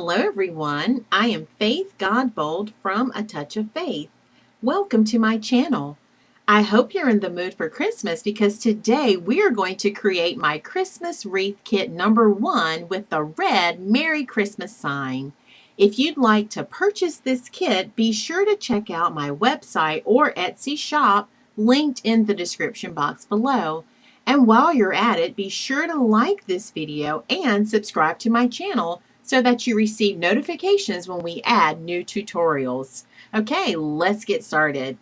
Hello, everyone. I am Faith Godbold from A Touch of Faith. Welcome to my channel. I hope you're in the mood for Christmas because today we are going to create my Christmas Wreath Kit #1 with the red Merry Christmas sign. If you'd like to purchase this kit, be sure to check out my website or Etsy shop linked in the description box below. And while you're at it, be sure to like this video and subscribe to my channel so that you receive notifications when we add new tutorials. Okay, let's get started.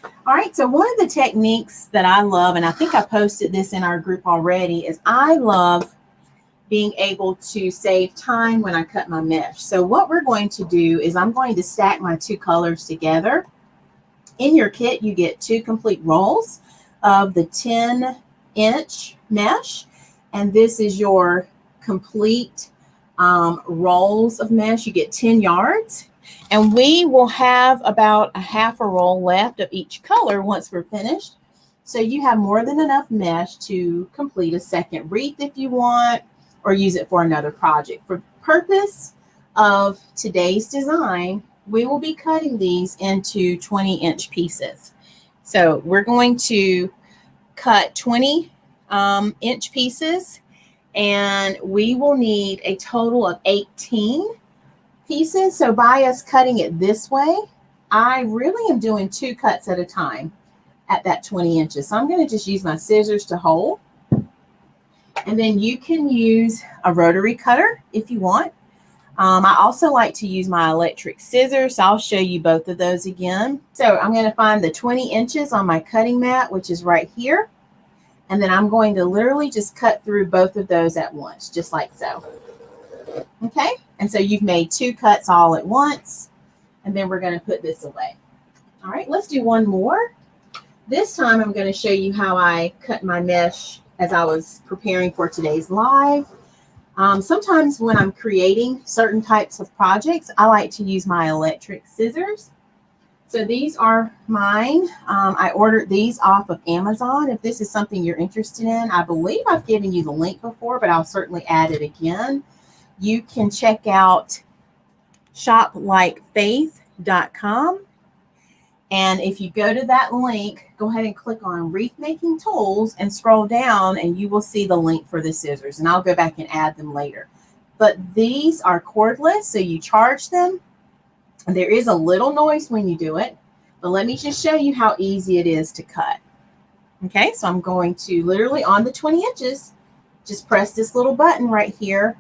All right, so one of the techniques that I love, and I think I posted this in our group already, is I love being able to save time when I cut my mesh. So what we're going to do is I'm going to stack my two colors together. In your kit, you get 2 complete rolls of the 10-inch mesh, and this is your complete rolls of mesh. You get 10 yards, and we will have about a half a roll left of each color once we're finished. So you have more than enough mesh to complete a second wreath if you want, or use it for another project. For purpose of today's design, we will be cutting these into 20-inch pieces. So we're going to cut 20-inch pieces, and we will need a total of 18 pieces. So by us cutting it this way, I really am doing 2 cuts at a time at that 20 inches. So I'm going to just use my scissors to hold. And then you can use a rotary cutter if you want. I also like to use my electric scissors. So I'll show you both of those again. So I'm going to find the 20 inches on my cutting mat, which is right here. And then I'm going to literally just cut through both of those at once, just like so. Okay, and so you've made 2 cuts all at once, and then we're going to put this away. All right, let's do one more. This time I'm going to show you how I cut my mesh as I was preparing for today's live. Sometimes when I'm creating certain types of projects, I like to use my electric scissors. So these are mine. I ordered these off of Amazon. If this is something you're interested in, I believe I've given you the link before, but I'll certainly add it again. You can check out shoplikeffaith.com. And if you go to that link, go ahead and click on Wreath Making Tools and scroll down, and you will see the link for the scissors. And I'll go back and add them later. But these are cordless, so you charge them. And there is a little noise when you do it, but let me just show you how easy it is to cut. Okay, so I'm going to literally on the 20 inches, just press this little button right here.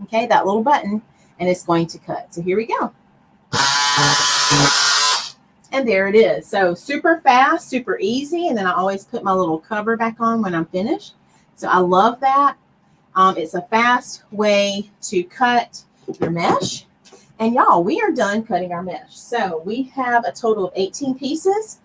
Okay, that little button, and it's going to cut. So here we go. And there it is. So super fast, super easy. And then I always put my little cover back on when I'm finished. So I love that. It's a fast way to cut your mesh. And y'all, we are done cutting our mesh. So we have a total of 18 pieces.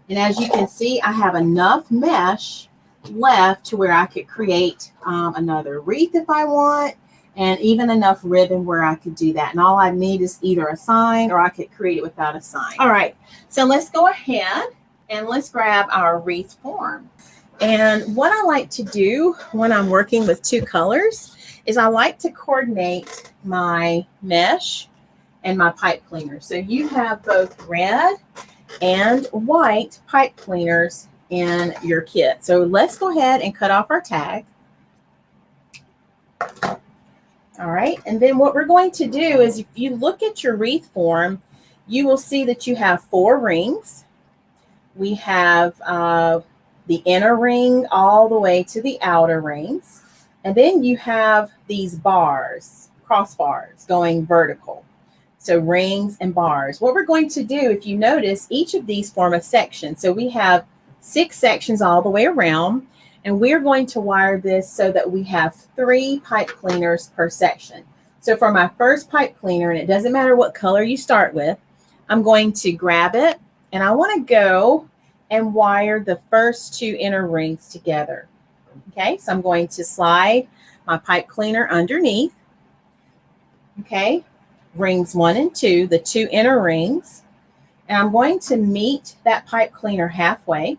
And as you can see, I have enough mesh left to where I could create another wreath if I want, and even enough ribbon where I could do that. And all I need is either a sign, or I could create it without a sign. All right, so let's go ahead and let's grab our wreath form. And what I like to do when I'm working with 2 colors is I like to coordinate my mesh and my pipe cleaner. So you have both red and white pipe cleaners in your kit. So let's go ahead and cut off our tag. All right, and then what we're going to do is if you look at your wreath form, you will see that you have 4 rings. We have the inner ring all the way to the outer rings. And then you have these bars, crossbars going vertical. So rings and bars. What we're going to do, if you notice, each of these form a section. So we have 6 sections all the way around, and we're going to wire this so that we have 3 pipe cleaners per section. So for my first pipe cleaner, and it doesn't matter what color you start with, I'm going to grab it, and I want to go and wire the first 2 inner rings together. Okay, so I'm going to slide my pipe cleaner underneath. Okay, rings 1 and 2, the 2 inner rings, and I'm going to meet that pipe cleaner halfway.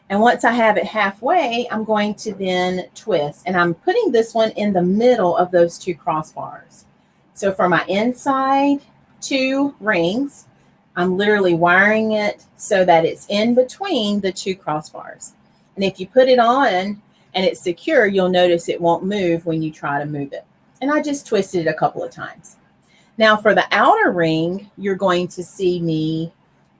And once I have it halfway, I'm going to then twist. And I'm putting this one in the middle of those two crossbars. So for my inside two rings, I'm literally wiring it so that it's in between the two crossbars. And if you put it on and it's secure, you'll notice it won't move when you try to move it. And I just twisted it a couple of times. Now for the outer ring, you're going to see me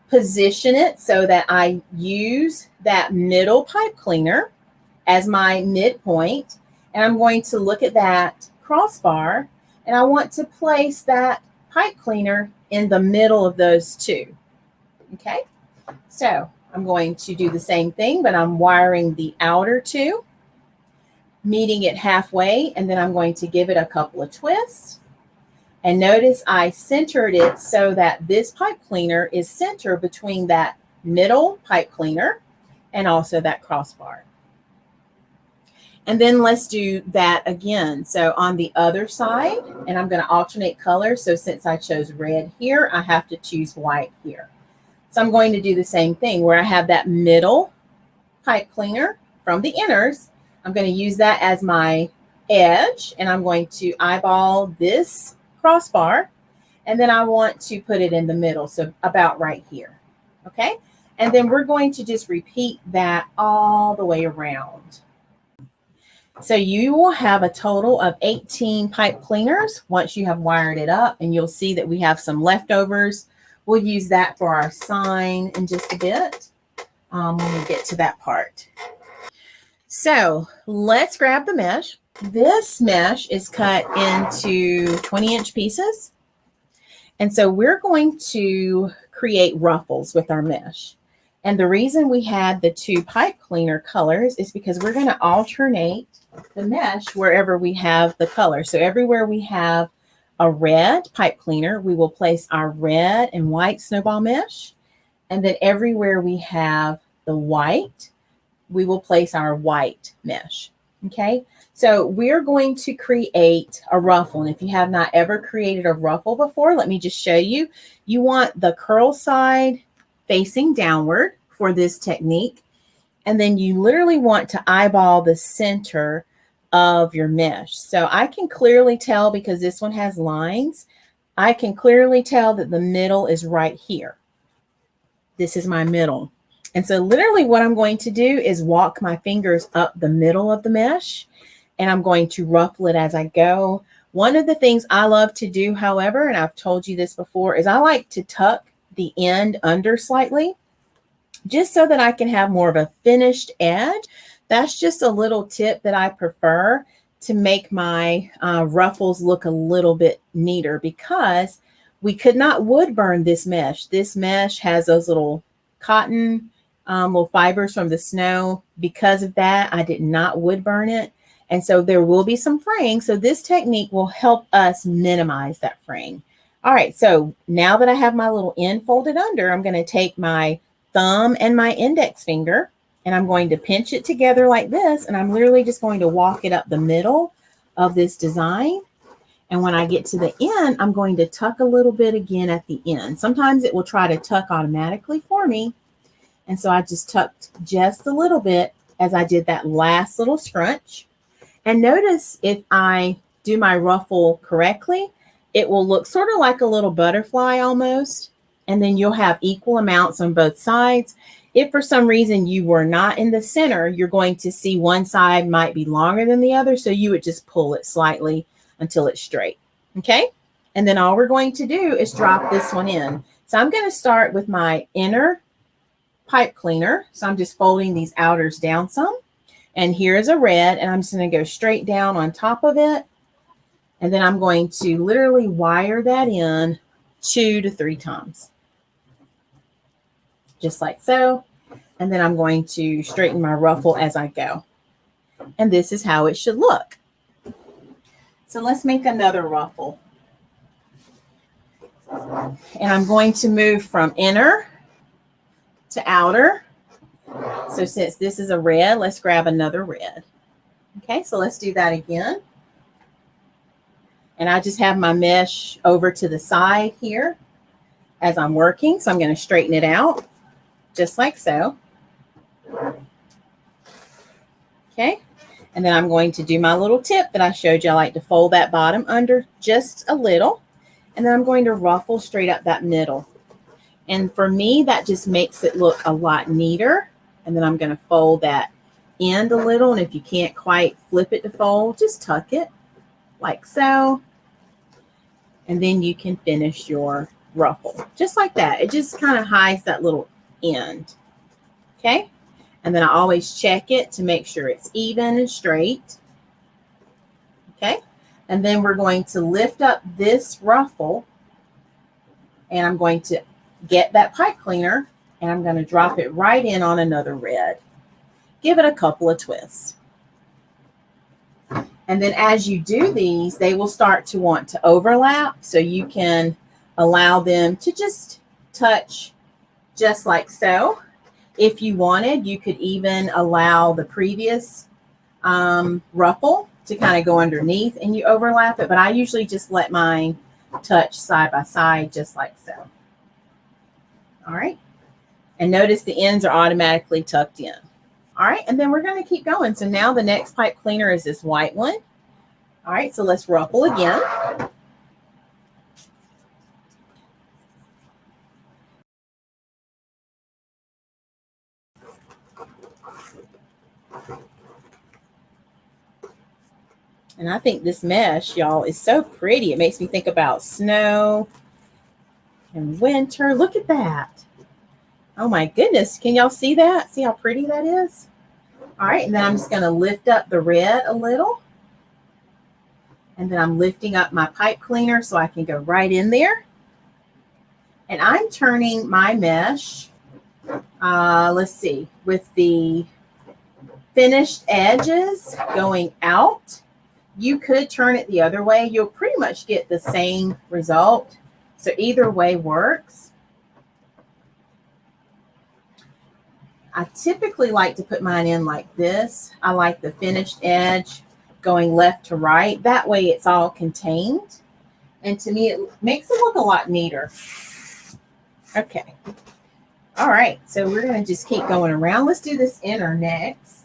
position it so that I use that middle pipe cleaner as my midpoint. And I'm going to look at that crossbar and I want to place that pipe cleaner in the middle of those two. Okay, so I'm going to do the same thing, but I'm wiring the outer two, meeting it halfway, and then I'm going to give it a couple of twists. And notice I centered it so that this pipe cleaner is centered between that middle pipe cleaner and also that crossbar. And then let's do that again. So on the other side, and I'm going to alternate colors. So since I chose red here, I have to choose white here. So I'm going to do the same thing where I have that middle pipe cleaner from the inners. I'm going to use that as my edge, and I'm going to eyeball this crossbar, and then I want to put it in the middle, so about right here. Okay, and then we're going to just repeat that all the way around. So you will have a total of 18 pipe cleaners once you have wired it up, and you'll see that we have some leftovers. We'll use that for our sign in just a bit when we get to that part. So let's grab the mesh. This mesh is cut into 20-inch pieces. And so we're going to create ruffles with our mesh. And the reason we had the two pipe cleaner colors is because we're going to alternate the mesh wherever we have the color. So everywhere we have a red pipe cleaner, we will place our red and white snowball mesh. And then everywhere we have the white, we will place our white mesh. Okay, so we're going to create a ruffle. And if you have not ever created a ruffle before, let me just show you. You want the curl side facing downward for this technique. And then you literally want to eyeball the center of your mesh. So I can clearly tell, because this one has lines, I can clearly tell that the middle is right here. This is my middle. And so literally what I'm going to do is walk my fingers up the middle of the mesh, and I'm going to ruffle it as I go. One of the things I love to do, however, and I've told you this before, is I like to tuck the end under slightly, just so that I can have more of a finished edge. That's just a little tip that I prefer to make my ruffles look a little bit neater, because we could not wood burn this mesh. This mesh has those little cotton little fibers from the snow. Because of that, I did not wood burn it. And so there will be some fraying. So this technique will help us minimize that fraying. All right, so now that I have my little end folded under, I'm going to take my thumb and my index finger, and I'm going to pinch it together like this. And I'm literally just going to walk it up the middle of this design. And when I get to the end, I'm going to tuck a little bit again at the end. Sometimes it will try to tuck automatically for me. And so I just tucked just a little bit as I did that last little scrunch. And notice if I do my ruffle correctly, it will look sort of like a little butterfly almost. And then you'll have equal amounts on both sides. If for some reason you were not in the center, you're going to see one side might be longer than the other. So you would just pull it slightly until it's straight. Okay. And then all we're going to do is drop this one in. So I'm going to start with my inner pipe cleaner. So I'm just folding these outers down some. And here's a red, and I'm just going to go straight down on top of it. And then I'm going to literally wire that in 2 to 3 times. Just like so. And then I'm going to straighten my ruffle as I go. And this is how it should look. So let's make another ruffle. And I'm going to move from inner to outer. So since this is a red, let's grab another red. Okay, so let's do that again. And I just have my mesh over to the side here as I'm working. So I'm going to straighten it out just like so. Okay. And then I'm going to do my little tip that I showed you. I like to fold that bottom under just a little. And then I'm going to ruffle straight up that middle. And for me, that just makes it look a lot neater. And then I'm going to fold that end a little. And if you can't quite flip it to fold, just tuck it like so. And then you can finish your ruffle just like that. It just kind of hides that little end. Okay. And then I always check it to make sure it's even and straight. Okay. And then we're going to lift up this ruffle, and I'm going to get that pipe cleaner, and I'm going to drop it right in on another red. Give it a couple of twists. And then as you do these, they will start to want to overlap, so you can allow them to just touch just like so. If you wanted, you could even allow the previous ruffle to kind of go underneath and you overlap it, but I usually just let mine touch side by side just like so. All right. And notice the ends are automatically tucked in. All right. And then we're going to keep going. So now the next pipe cleaner is this white one. All right. So let's ruffle again. And I think this mesh, y'all, is so pretty. It makes me think about snow and winter. Look at that. Oh my goodness. Can y'all see that? See how pretty that is? All right. And then I'm just going to lift up the red a little. And then I'm lifting up my pipe cleaner so I can go right in there. And I'm turning my mesh, let's see, with the finished edges going out. You could turn it the other way. You'll pretty much get the same result. So either way works. I typically like to put mine in like this. I like the finished edge going left to right. That way it's all contained. And to me, it makes it look a lot neater. Okay. All right. So we're going to just keep going around. Let's do this inner next.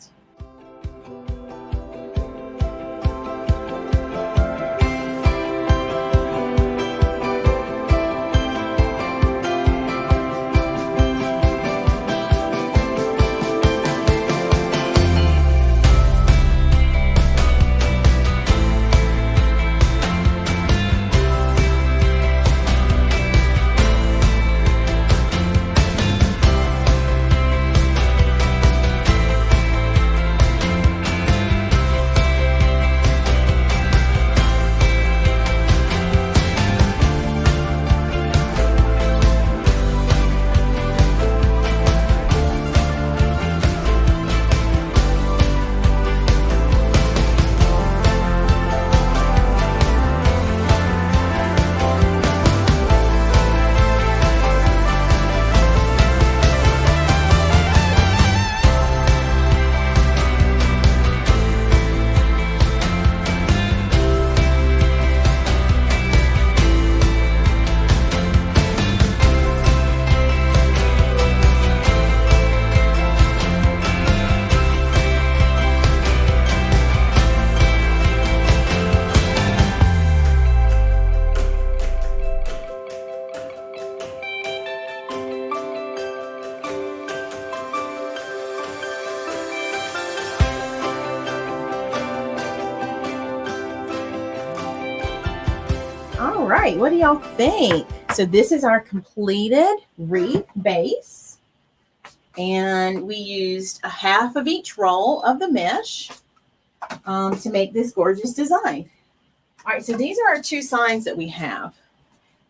All right, what do y'all think? So this is our completed wreath base. And we used a half of each roll of the mesh to make this gorgeous design. All right, so these are our two signs that we have.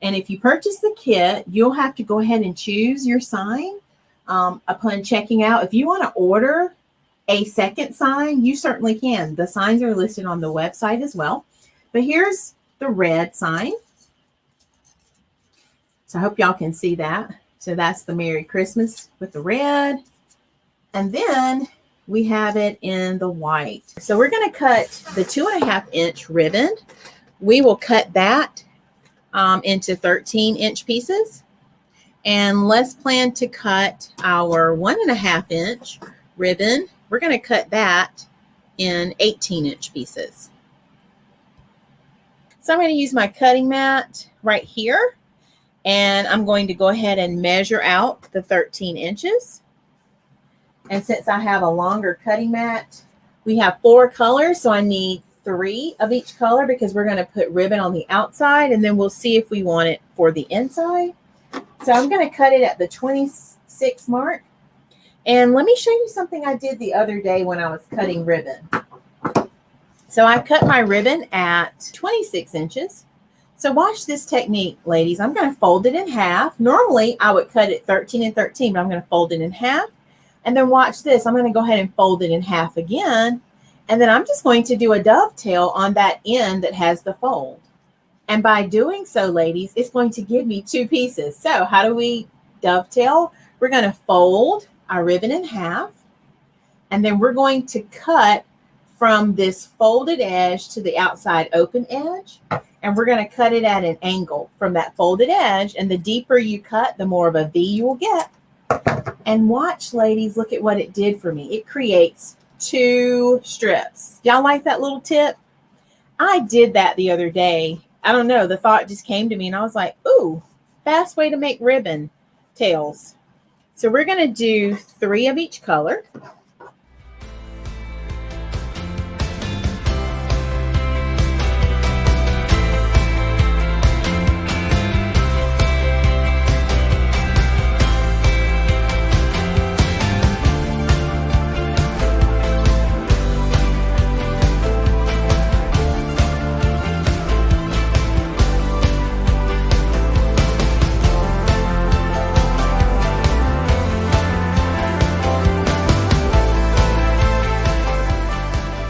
And if you purchase the kit, you'll have to go ahead and choose your sign upon checking out. If you want to order a second sign, you certainly can. The signs are listed on the website as well. But here's the red sign. So I hope y'all can see that. So that's the Merry Christmas with the red. And then we have it in the white. So we're going to cut the 2.5-inch ribbon. We will cut that into 13-inch pieces. And let's plan to cut our 1.5-inch ribbon. We're going to cut that in 18-inch pieces. So I'm going to use my cutting mat right here, and I'm going to go ahead and measure out the 13 inches. And since I have a longer cutting mat, we have 4 colors, so I need 3 of each color because we're going to put ribbon on the outside, and then we'll see if we want it for the inside. So I'm going to cut it at the 26 mark. And let me show you something I did the other day when I was cutting ribbon. So I cut my ribbon at 26 inches. So watch this technique, ladies. I'm going to fold it in half. Normally, I would cut it 13 and 13, but I'm going to fold it in half. And then watch this. I'm going to go ahead and fold it in half again. And then I'm just going to do a dovetail on that end that has the fold. And by doing so, ladies, it's going to give me 2 pieces. So how do we dovetail? We're going to fold our ribbon in half. And then we're going to cut from this folded edge to the outside open edge. And we're going to cut it at an angle from that folded edge. And the deeper you cut, the more of a V you will get. And watch, ladies, look at what it did for me. It creates 2 strips. Y'all like that little tip? I did that the other day. I don't know. The thought just came to me and I was like, ooh, fast way to make ribbon tails. So we're going to do 3 of each color.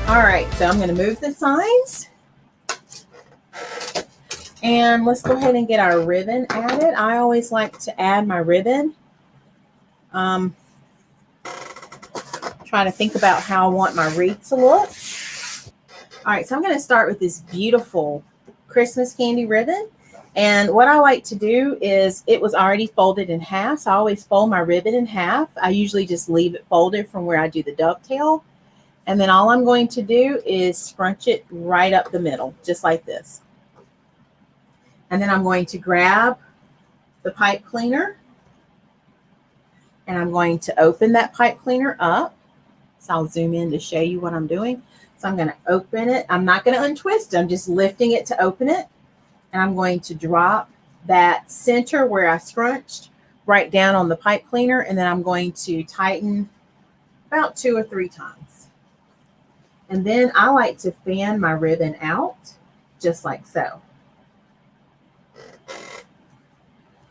All right, so I'm going to move the signs. And let's go ahead and get our ribbon added. I always like to add my ribbon. Trying to think about how I want my wreath to look. All right, so I'm going to start with this beautiful Christmas candy ribbon. And what I like to do is it was already folded in half. So I always fold my ribbon in half. I usually just leave it folded from where I do the dovetail. And then all I'm going to do is scrunch it right up the middle, just like this. And then I'm going to grab the pipe cleaner. And I'm going to open that pipe cleaner up. So I'll zoom in to show you what I'm doing. So I'm going to open it. I'm not going to untwist it. I'm just lifting it to open it. And I'm going to drop that center where I scrunched right down on the pipe cleaner. And then I'm going to tighten about 2 or 3 times. And then I like to fan my ribbon out just like so.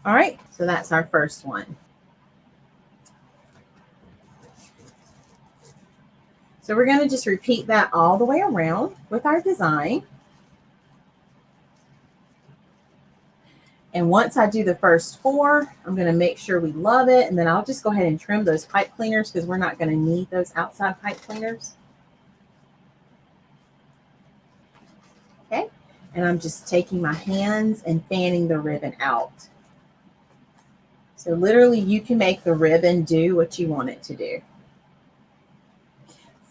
All right, so that's our first one. So we're going to just repeat that all the way around with our design. And once I do the first 4, I'm going to make sure we love it. And then I'll just go ahead and trim those pipe cleaners because we're not going to need those outside pipe cleaners. Okay, and I'm just taking my hands and fanning the ribbon out. So literally you can make the ribbon do what you want it to do.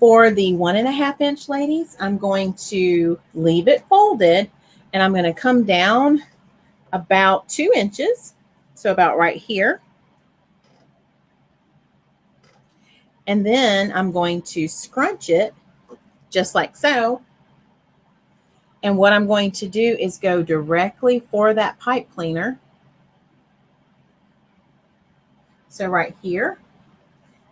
For the 1.5 inch ladies, I'm going to leave it folded and I'm going to come down about 2 inches. So about right here. And then I'm going to scrunch it just like so. And what I'm going to do is go directly for that pipe cleaner. So right here.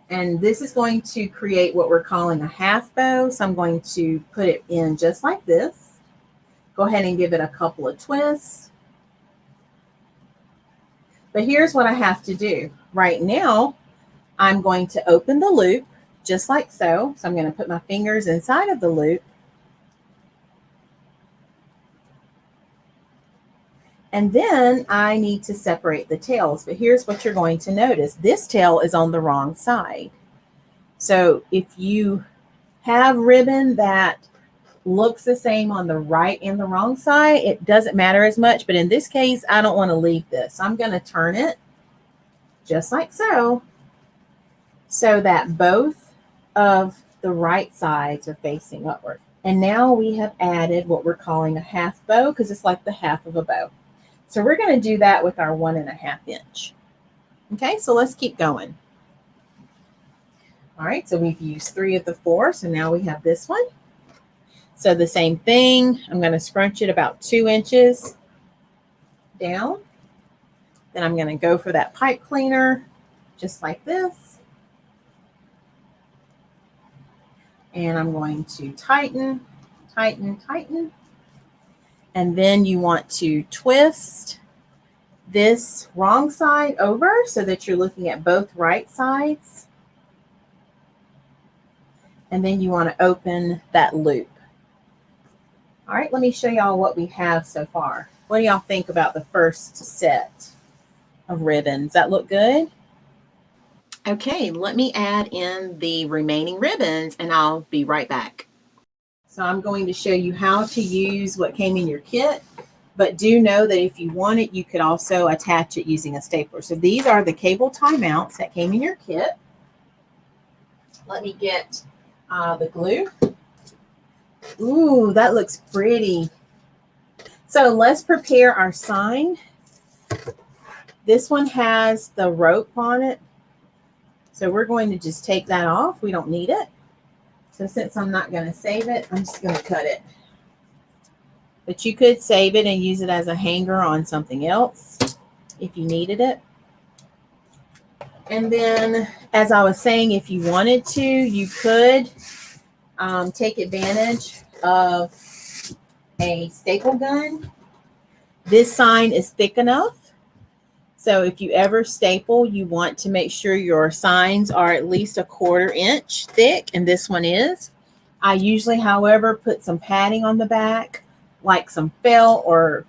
And this is going to create what we're calling a half bow. So I'm going to put it in just like this. Go ahead and give it a couple of twists. But here's what I have to do. Right now, I'm going to open the loop just like so. So I'm going to put my fingers inside of the loop. And then I need to separate the tails. But here's what you're going to notice. This tail is on the wrong side. So if you have ribbon that looks the same on the right and the wrong side, it doesn't matter as much. But in this case, I don't want to leave this. I'm going to turn it just like so, so that both of the right sides are facing upward. And now we have added what we're calling a half bow because it's like the half of a bow. So we're going to do that with our 1.5 inch. Okay, so let's keep going. All right, so we've used 3 of the 4, so now we have this one. So the same thing, I'm going to scrunch it about 2 inches down. Then I'm going to go for that pipe cleaner, just like this. And I'm going to tighten, tighten, tighten. And then you want to twist this wrong side over so that you're looking at both right sides. And then you want to open that loop. All right, let me show y'all what we have so far. What do y'all think about the first set of ribbons? That look good? Okay, let me add in the remaining ribbons and I'll be right back. So I'm going to show you how to use what came in your kit, but do know that if you want it, you could also attach it using a stapler. So these are the cable tie mounts that came in your kit. Let me get the glue. Ooh, that looks pretty. So let's prepare our sign. This one has the rope on it. So we're going to just take that off. We don't need it. So since I'm not going to save it, I'm just going to cut it. But you could save it and use it as a hanger on something else if you needed it. And then, as I was saying, if you wanted to, you could take advantage of a staple gun. This sign is thick enough. So if you ever staple, you want to make sure your signs are at least 1/4 inch thick, and this one is. I usually, however, put some padding on the back, like some felt or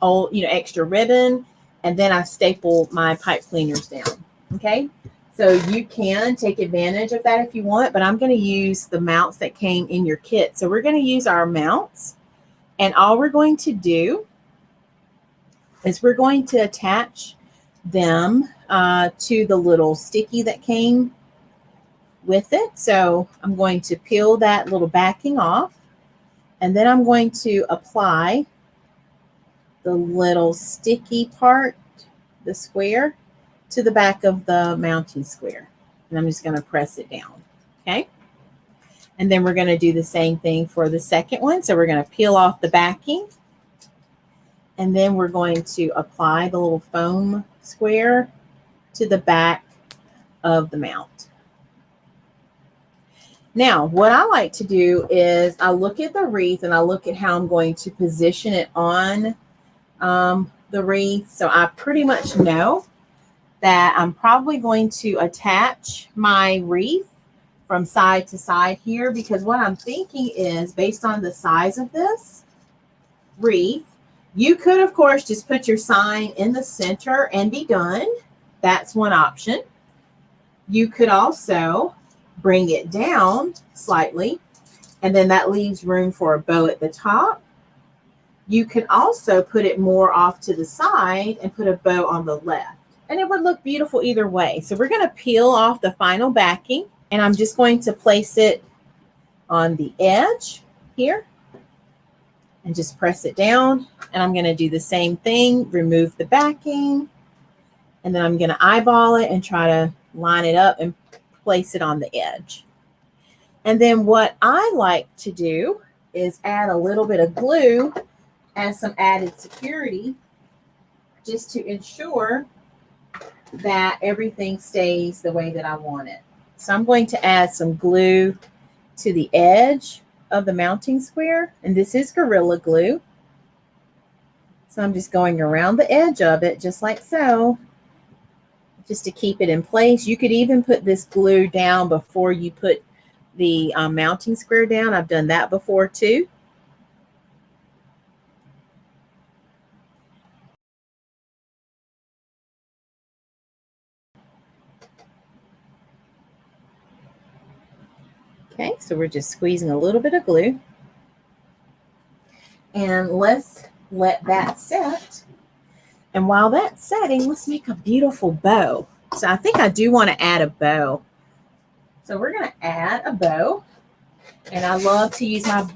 old, extra ribbon, and then I staple my pipe cleaners down. Okay, so you can take advantage of that if you want, but I'm going to use the mounts that came in your kit. So we're going to use our mounts, and all we're going to do is we're going to attach them to the little sticky that came with it. So I'm going to peel that little backing off, and then I'm going to apply the little sticky part, the square, to the back of the mounting square. And I'm just going to press it down. Okay. And then we're going to do the same thing for the second one. So we're going to peel off the backing, and then we're going to apply the little foam square to the back of the mount. Now, what I like to do is I look at the wreath and I look at how I'm going to position it on the wreath. So I pretty much know that I'm probably going to attach my wreath from side to side here, because what I'm thinking is, based on the size of this wreath, you could, of course, just put your sign in the center and be done. That's one option. You could also bring it down slightly, and then that leaves room for a bow at the top. You can also put it more off to the side and put a bow on the left, and it would look beautiful either way. So we're going to peel off the final backing, and I'm just going to place it on the edge here and just press it down. And I'm going to do the same thing, remove the backing, and then I'm going to eyeball it and try to line it up and place it on the edge. And then what I like to do is add a little bit of glue as some added security, just to ensure that everything stays the way that I want it. So I'm going to add some glue to the edge of the mounting square, and this is Gorilla Glue. So I'm just going around the edge of it, just like so, just to keep it in place. You could even put this glue down before you put the mounting square down. I've done that before too. Okay, so we're just squeezing a little bit of glue. And let's let that set. And while that's setting, let's make a beautiful bow. So I think I do want to add a bow. So we're going to add a bow. And I love to use my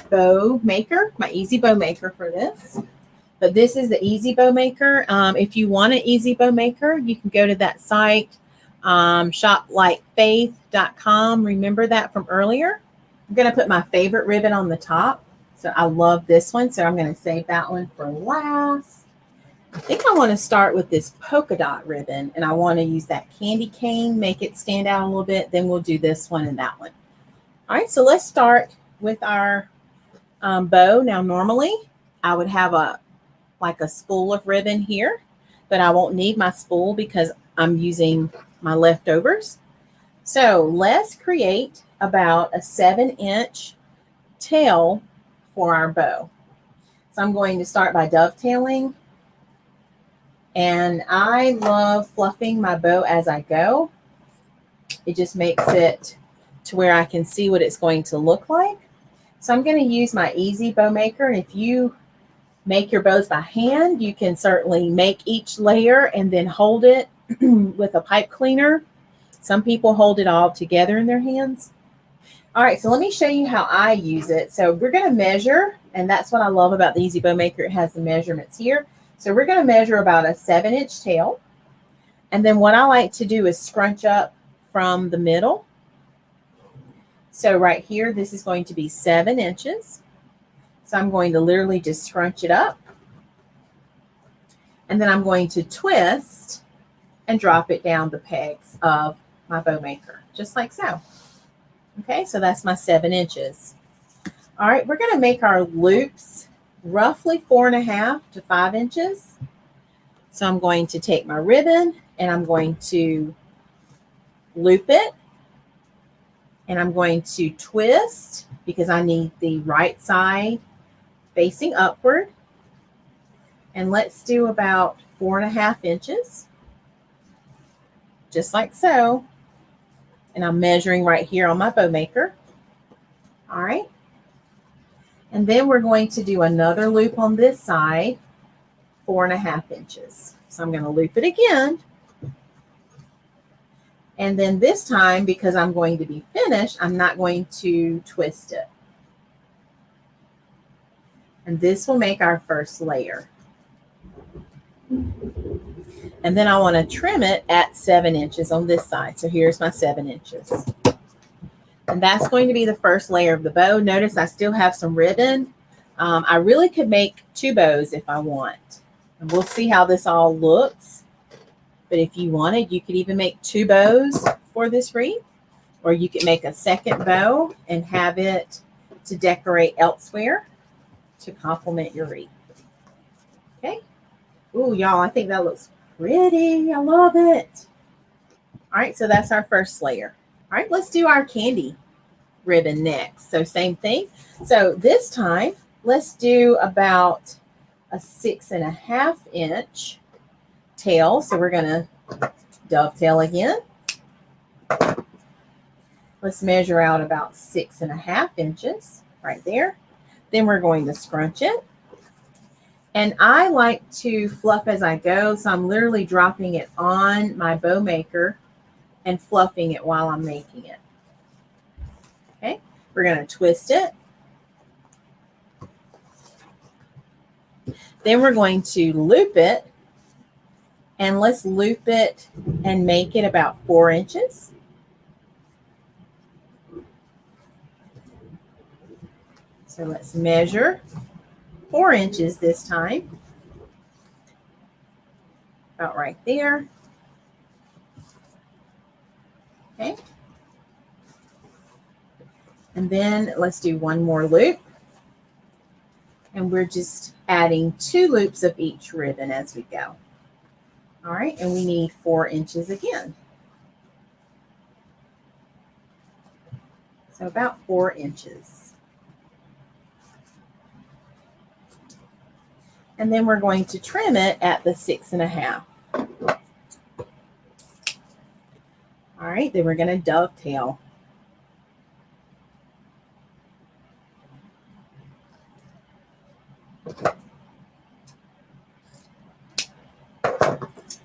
bow maker, my easy bow maker for this. But this is the easy bow maker. If you want an easy bow maker, you can go to that site, shoplikefaith.com. Remember that from earlier? I'm going to put my favorite ribbon on the top. So I love this one. So I'm going to save that one for last. I think I want to start with this polka dot ribbon, and I want to use that candy cane, make it stand out a little bit. Then we'll do this one and that one. All right, so let's start with our bow. Now, normally I would have like a spool of ribbon here, but I won't need my spool because I'm using my leftovers. So let's create about a 7-inch tail for our bow. So I'm going to start by dovetailing. And I love fluffing my bow as I go. It just makes it to where I can see what it's going to look like. So I'm going to use my easy bow maker. And if you make your bows by hand, you can certainly make each layer and then hold it with a pipe cleaner. Some people hold it all together in their hands. All right, so let me show you how I use it. So we're going to measure, and that's what I love about the easy bow maker. It has the measurements here. So we're going to measure about a 7-inch tail. And then what I like to do is scrunch up from the middle. So right here, this is going to be 7 inches. So I'm going to literally just scrunch it up. And then I'm going to twist and drop it down the pegs of my bow maker, just like so. Okay, so that's my 7 inches. All right, we're going to make our loops roughly 4.5 to 5 inches. So I'm going to take my ribbon and I'm going to loop it. And I'm going to twist because I need the right side facing upward. And let's do about 4.5 inches, just like so. And I'm measuring right here on my bow maker. All right. And then we're going to do another loop on this side, 4.5 inches. So I'm going to loop it again. And then this time, because I'm going to be finished, I'm not going to twist it. And this will make our first layer. And then I want to trim it at 7 inches on this side. So here's my 7 inches. And that's going to be the first layer of the bow. Notice I still have some ribbon. I really could make 2 bows if I want. And we'll see how this all looks. But if you wanted, you could even make 2 bows for this wreath. Or you could make a second bow and have it to decorate elsewhere to complement your wreath. Okay. Ooh, y'all, I think that looks pretty. I love it. All right, so that's our first layer. All right, let's do our candy ribbon next. So same thing. So this time, let's do about a 6.5 inch tail. So we're going to dovetail again. Let's measure out about 6.5 inches right there. Then we're going to scrunch it. And I like to fluff as I go. So I'm literally dropping it on my bow maker and fluffing it while I'm making it. Okay, we're going to twist it. Then we're going to loop it. And let's loop it and make it about 4 inches. So let's measure 4 inches this time. About right there. Okay. And then let's do one more loop. And we're just adding 2 loops of each ribbon as we go. All right, and we need 4 inches again. So about 4 inches. And then we're going to trim it at the 6.5. All right, then we're going to dovetail.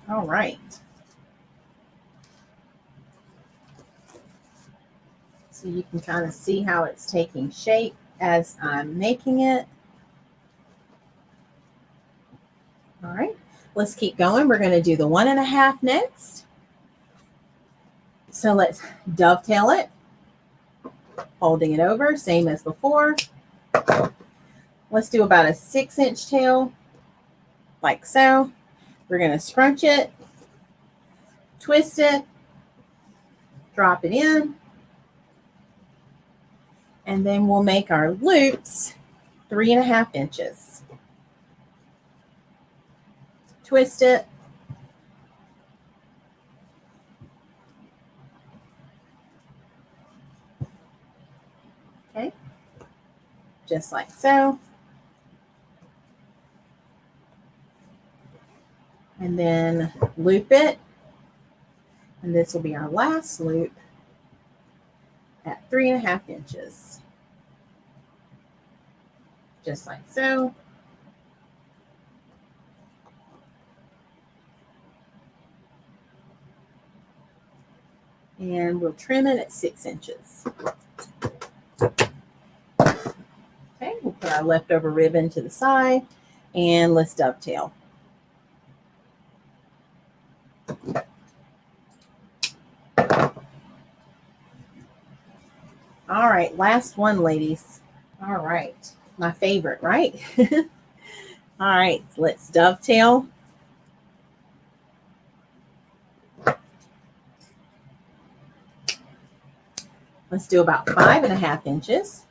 All right. So you can kind of see how it's taking shape as I'm making it. All right, let's keep going. We're going to do the 1.5 next. So let's dovetail it, holding it over, same as before. Let's do about a 6-inch tail, like so. We're going to scrunch it, twist it, drop it in, and then we'll make our loops 3.5 inches. Twist it. Okay, just like so. And then loop it. And this will be our last loop at 3.5 inches. Just like so. And we'll trim it at 6 inches. Okay, we'll put our leftover ribbon to the side and let's dovetail. All right, last one, ladies. All right, my favorite, right? All right, let's dovetail. Let's do about 5.5 inches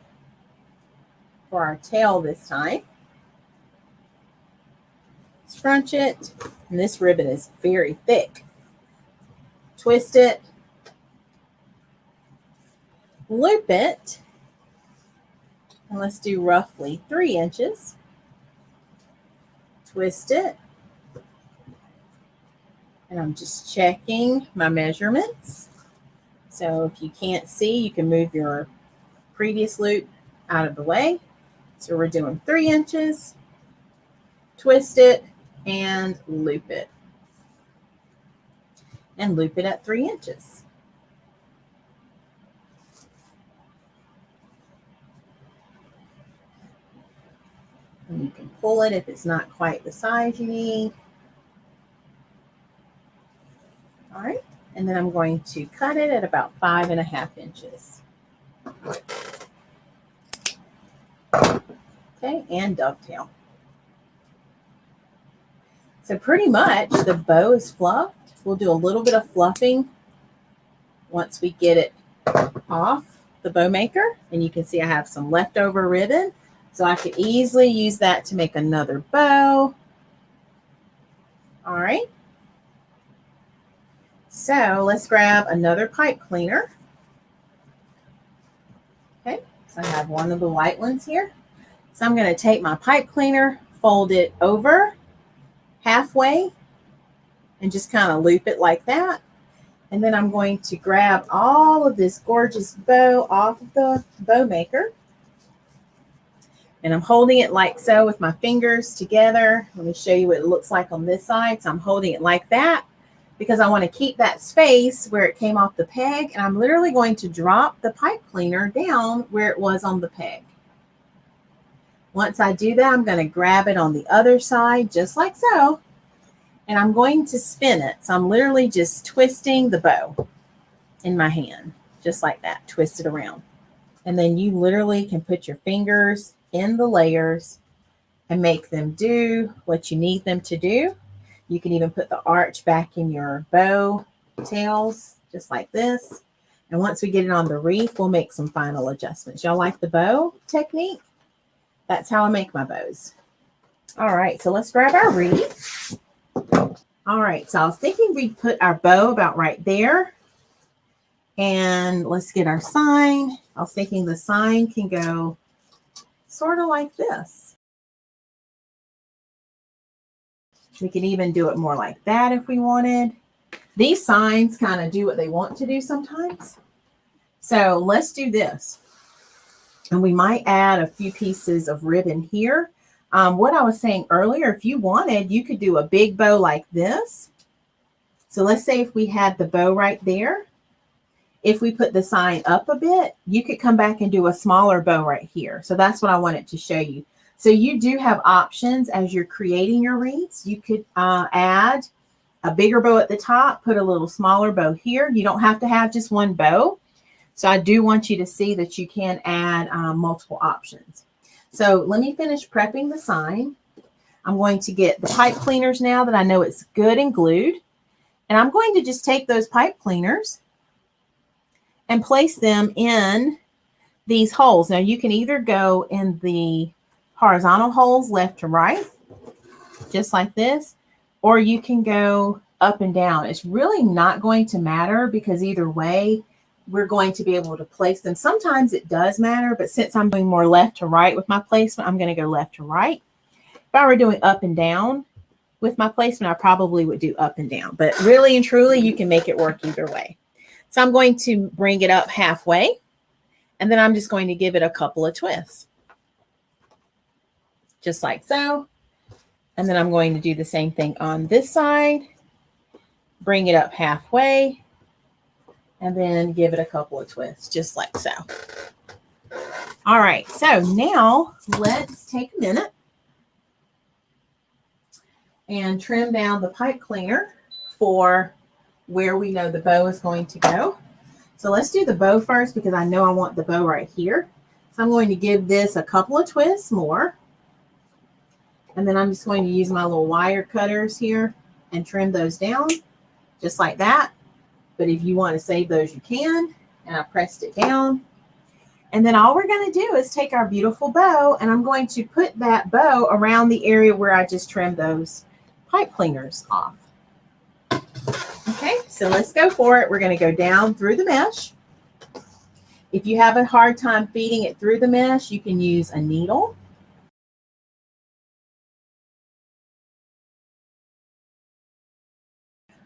for our tail this time. Scrunch it, and this ribbon is very thick. Twist it, loop it, and let's do roughly 3 inches. Twist it, and I'm just checking my measurements. So if you can't see, you can move your previous loop out of the way. So we're doing 3 inches, twist it, and loop it. And loop it at 3 inches. And you can pull it if it's not quite the size you need. All right. And then I'm going to cut it at about 5.5 inches. Okay, and dovetail. So pretty much the bow is fluffed. We'll do a little bit of fluffing once we get it off the bow maker. And you can see I have some leftover ribbon. So I could easily use that to make another bow. All right. So let's grab another pipe cleaner. Okay, so I have one of the white ones here. So I'm going to take my pipe cleaner, fold it over halfway, and just kind of loop it like that. And then I'm going to grab all of this gorgeous bow off of the bow maker. And I'm holding it like so with my fingers together. Let me show you what it looks like on this side. So I'm holding it like that because I want to keep that space where it came off the peg. And I'm literally going to drop the pipe cleaner down where it was on the peg. Once I do that, I'm going to grab it on the other side, just like so. And I'm going to spin it. So I'm literally just twisting the bow in my hand, just like that, twist it around. And then you literally can put your fingers in the layers and make them do what you need them to do. You can even put the arch back in your bow tails, just like this. And once we get it on the wreath, we'll make some final adjustments. Y'all like the bow technique? That's how I make my bows. All right, so let's grab our wreath. All right, so I was thinking we'd put our bow about right there. And let's get our sign. I was thinking the sign can go sort of like this. We can even do it more like that if we wanted. These signs kind of do what they want to do sometimes. So let's do this. And we might add a few pieces of ribbon here. What I was saying earlier, if you wanted, you could do a big bow like this. So let's say if we had the bow right there, if we put the sign up a bit, you could come back and do a smaller bow right here. So that's what I wanted to show you. So you do have options as you're creating your wreaths. You could add a bigger bow at the top, put a little smaller bow here. You don't have to have just one bow. So I do want you to see that you can add multiple options. So let me finish prepping the sign. I'm going to get the pipe cleaners now that I know it's good and glued. And I'm going to just take those pipe cleaners and place them in these holes. Now you can either go in the horizontal holes left to right, just like this, or you can go up and down. It's really not going to matter because either way, we're going to be able to place them. Sometimes it does matter, but since I'm doing more left to right with my placement, I'm going to go left to right. If I were doing up and down with my placement, I probably would do up and down, but really and truly, you can make it work either way. So I'm going to bring it up halfway, and then I'm just going to give it a couple of twists, just like so. And then I'm going to do the same thing on this side, bring it up halfway, and then give it a couple of twists, just like so. All right, so now let's take a minute and trim down the pipe cleaner for where we know the bow is going to go. So let's do the bow first because I know I want the bow right here. So I'm going to give this a couple of twists more. And then I'm just going to use my little wire cutters here and trim those down just like that. But if you want to save those, you can. And I pressed it down. And then all we're going to do is take our beautiful bow, and I'm going to put that bow around the area where I just trimmed those pipe cleaners off. Okay, so let's go for it. We're going to go down through the mesh. If you have a hard time feeding it through the mesh, you can use a needle.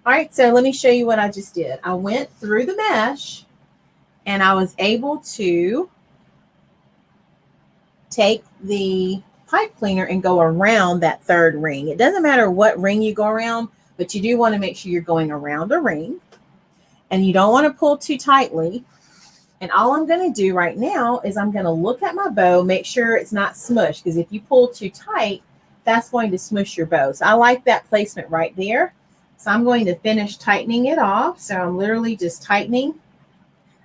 All right, so let me show you what I just did. I went through the mesh, and I was able to take the pipe cleaner and go around that third ring. It doesn't matter what ring you go around, but you do want to make sure you're going around a ring, and you don't want to pull too tightly. And all I'm going to do right now is I'm going to look at my bow, make sure it's not smushed, because if you pull too tight, that's going to smush your bow. So I like that placement right there. So I'm going to finish tightening it off. So I'm literally just tightening.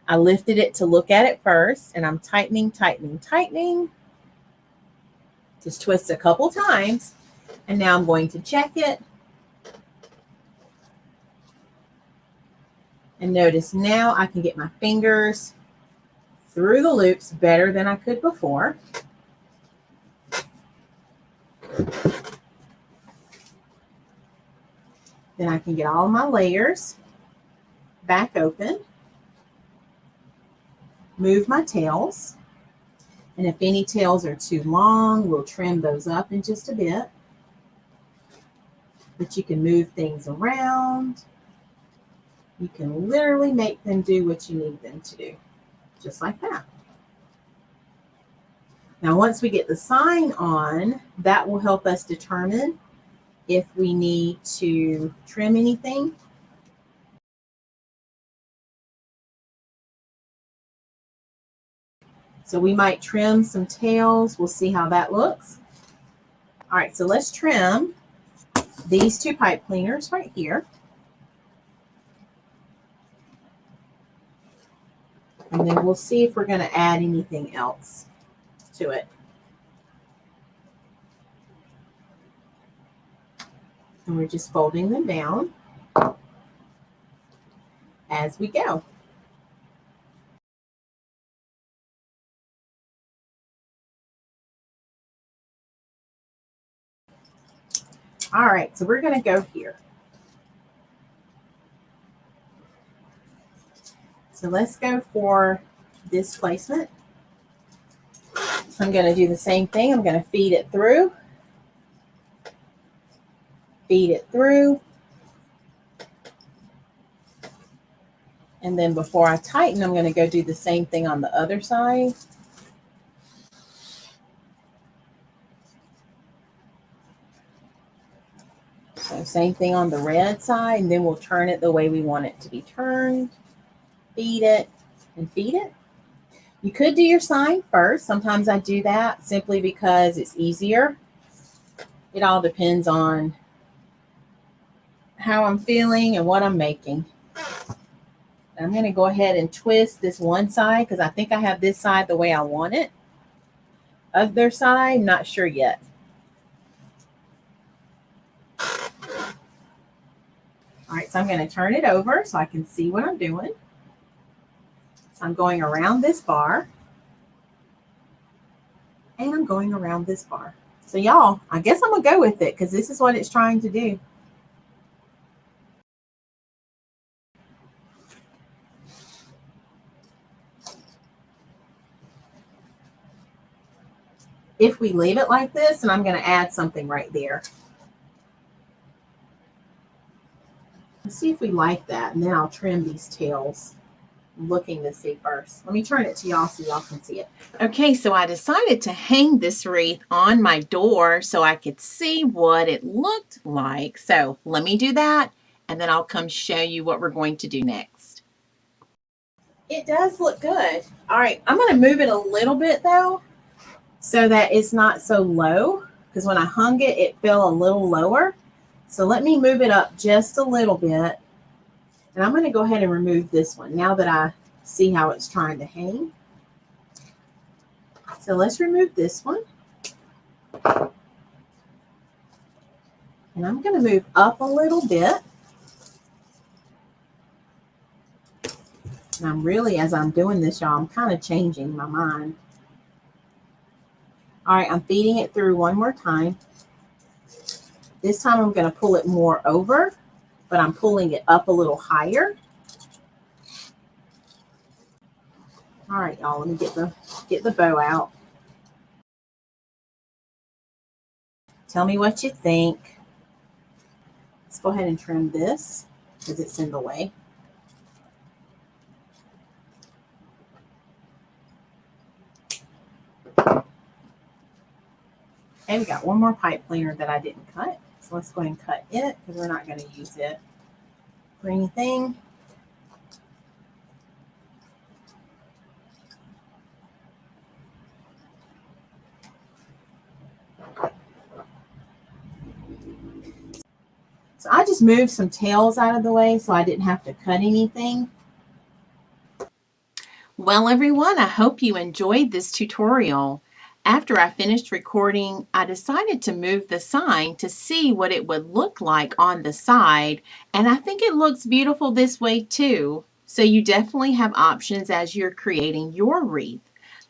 I lifted it to look at it first, and I'm tightening, tightening, tightening. Just twist a couple times, and now I'm going to check it. And notice now I can get my fingers through the loops better than I could before. Then I can get all my layers back open. Move my tails. And if any tails are too long, we'll trim those up in just a bit. But you can move things around. You can literally make them do what you need them to do, just like that. Now, once we get the sign on, that will help us determine if we need to trim anything. So we might trim some tails. We'll see how that looks. All right, so let's trim these two pipe cleaners right here. And then we'll see if we're going to add anything else to it. And we're just folding them down as we go. All right, so we're going to go here. So let's go for this placement. So I'm going to do the same thing. I'm going to feed it through. Feed it through. And then before I tighten, I'm going to go do the same thing on the other side. So same thing on the red side, and then we'll turn it the way we want it to be turned. feed it, and feed it. You could do your sign first. Sometimes I do that simply because it's easier. It all depends on how I'm feeling and what I'm making. I'm going to go ahead and twist this one side because I think I have this side the way I want it. Other side, not sure yet. All right, so I'm going to turn it over so I can see what I'm doing. So I'm going around this bar. And I'm going around this bar. So y'all, I guess I'm going to go with it because this is what it's trying to do. If we leave it like this, and I'm going to add something right there. Let's see if we like that, and then I'll trim these tails. I'm looking to see first. Let me turn it to y'all so y'all can see it. Okay, so I decided to hang this wreath on my door so I could see what it looked like. So let me do that, and then I'll come show you what we're going to do next. It does look good. All right, I'm going to move it a little bit though, so that it's not so low, because when I hung it, it fell a little lower. So let me move it up just a little bit. And I'm going to go ahead and remove this one now that I see how it's trying to hang. So let's remove this one. And I'm going to move up a little bit. And I'm really, as I'm doing this, y'all, I'm kind of changing my mind. All right, I'm feeding it through one more time. This time I'm going to pull it more over, but I'm pulling it up a little higher. All right, y'all, let me get the bow out. Tell me what you think. Let's go ahead and trim this because it's in the way. Okay, we got one more pipe cleaner that I didn't cut. So let's go ahead and cut it because we're not going to use it for anything. So I just moved some tails out of the way so I didn't have to cut anything. Well, everyone, I hope you enjoyed this tutorial. After I finished recording, I decided to move the sign to see what it would look like on the side, and I think it looks beautiful this way too. So you definitely have options as you're creating your wreath.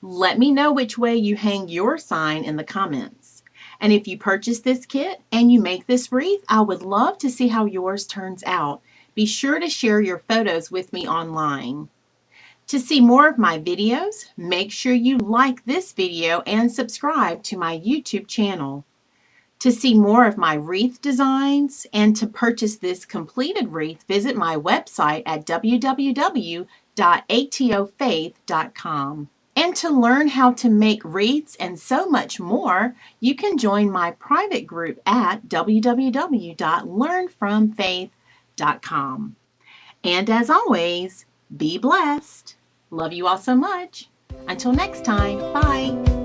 Let me know which way you hang your sign in the comments. And if you purchase this kit and you make this wreath, I would love to see how yours turns out. Be sure to share your photos with me online. To see more of my videos, make sure you like this video and subscribe to my YouTube channel. To see more of my wreath designs and to purchase this completed wreath, visit my website at www.atofaith.com. And to learn how to make wreaths and so much more, you can join my private group at www.learnfromfaith.com. And as always, be blessed. Love you all so much. Until next time, bye.